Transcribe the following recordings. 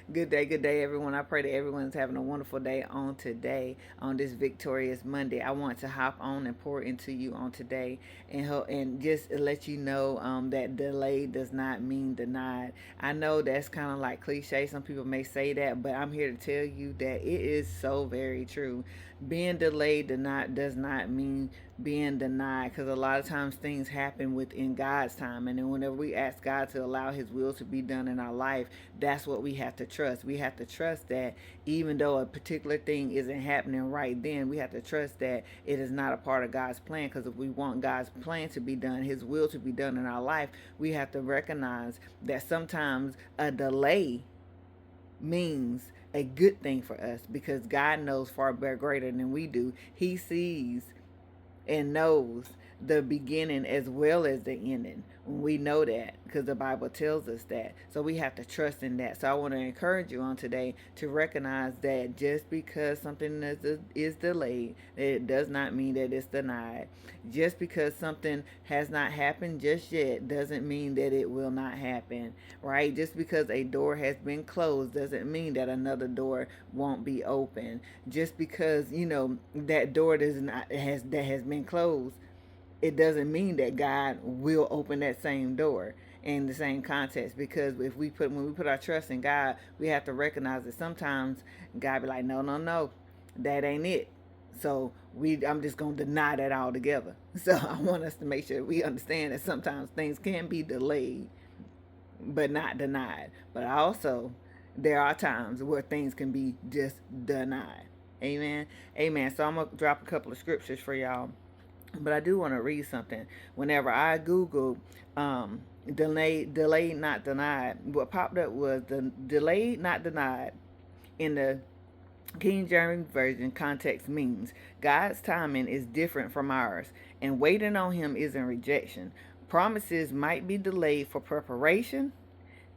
Good day, everyone. I pray that everyone's having a wonderful day on today, on this victorious Monday. I want to hop on and pour into you on today and help and just let you know that delay does not mean denied. I know that's kind of like cliche. Some people may say that, but I'm here to tell you that it is so very true. Being delayed does not mean being denied, because a lot of times things happen within God's time, and then whenever we ask God to allow his will to be done in our life, that's what we have to trust. We have to trust that even though a particular thing isn't happening right then, we have to trust that it is not a part of God's plan, because if we want God's plan to be done, his will to be done in our life, we have to recognize that sometimes a delay means a good thing for us, because God knows far better greater than we do. He sees and knows the beginning as well as the ending. We know that because the Bible tells us that. So we have to trust in that. So I want to encourage you on today to recognize that just because something is delayed, it does not mean that it's denied. Just because something has not happened just yet doesn't mean that it will not happen, right? Just because a door has been closed doesn't mean that another door won't be open. Just because, that door that has been closed, it doesn't mean that God will open that same door in the same context. Because when we put our trust in God, we have to recognize that sometimes God be like, no, no, no, that ain't it. So I'm just gonna deny that altogether. So I want us to make sure we understand that sometimes things can be delayed, but not denied. But also, there are times where things can be just denied. Amen. Amen. So I'm gonna drop a couple of scriptures for y'all, but I do want to read something. Whenever I Googled delayed, not denied, what popped up was the delayed, not denied in the King James Version context means God's timing is different from ours, and waiting on Him isn't rejection. Promises might be delayed for preparation,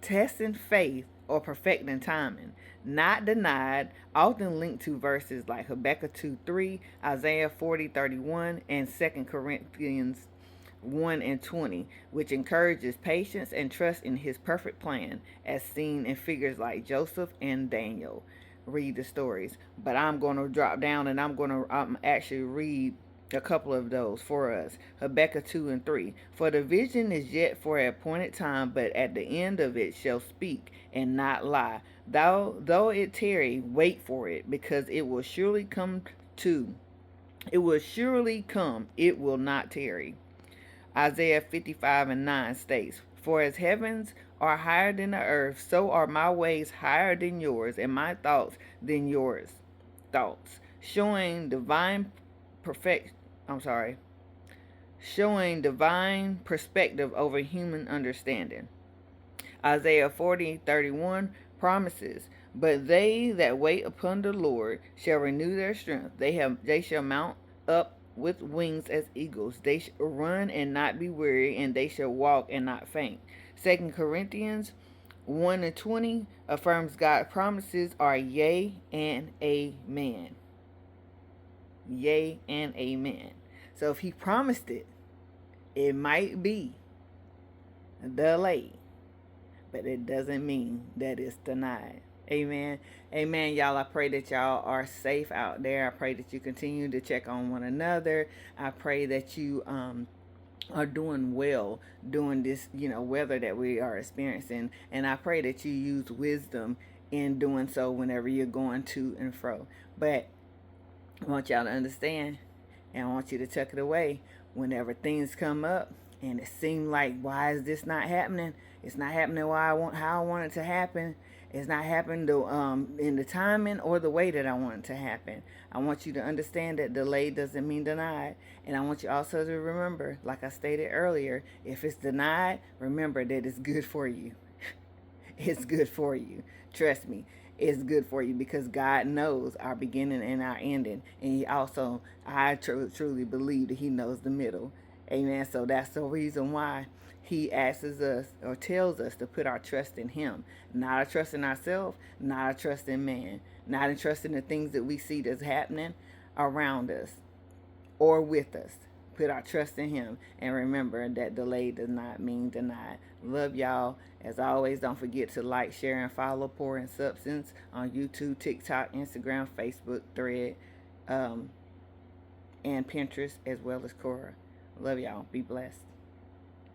testing faith, or perfecting timing. Not denied, often linked to verses like Habakkuk 2:3, Isaiah 40:31, and 2 Corinthians 1 and 20, which encourages patience and trust in his perfect plan, as seen in figures like Joseph and Daniel. Read the stories. But I'm going to drop down and I'm going to actually read a couple of those for us. Habakkuk 2 and 3. For the vision is yet for a appointed time, but at the end of it shall speak and not lie. Though it tarry, wait for it, because it will surely come to. It will surely come, it will not tarry. Isaiah 55 and 9 states, for as heavens are higher than the earth, so are my ways higher than yours, and my thoughts than yours thoughts. Perfect I'm sorry, showing divine perspective over human understanding. Isaiah 40:31 promises, but they that wait upon the Lord shall renew their strength. They shall mount up with wings as eagles. They shall run and not be weary, and they shall walk and not faint. 2 Corinthians 1 and 20 affirms God's promises are yea and amen. Yea and amen. So if he promised it, it might be delayed, but it doesn't mean that it's denied. Amen. Amen, y'all. I pray that y'all are safe out there. I pray that you continue to check on one another. I pray that you are doing well during this, weather that we are experiencing. And I pray that you use wisdom in doing so whenever you're going to and fro. But I want y'all to understand, and I want you to tuck it away whenever things come up and it seems like, why is this not happening? It's not happening how I want it to happen. It's not happening in the timing or the way that I want it to happen. I want you to understand that delay doesn't mean denied. And I want you also to remember, like I stated earlier, if it's denied, remember that it's good for you. It's good for you. Trust me, it's good for you, because God knows our beginning and our ending. And He also, I truly believe that He knows the middle. Amen. So that's the reason why He asks us or tells us to put our trust in Him. Not a trust in ourselves, not a trust in man, not a trust in the things that we see that's happening around us or with us. put our trust in him, and remember that delay does not mean denied. Love y'all. As always, don't forget to like, share, and follow Pour in Substance on YouTube, TikTok, Instagram, Facebook, Thread, um, and Pinterest, as well as Quora. Love y'all. Be blessed.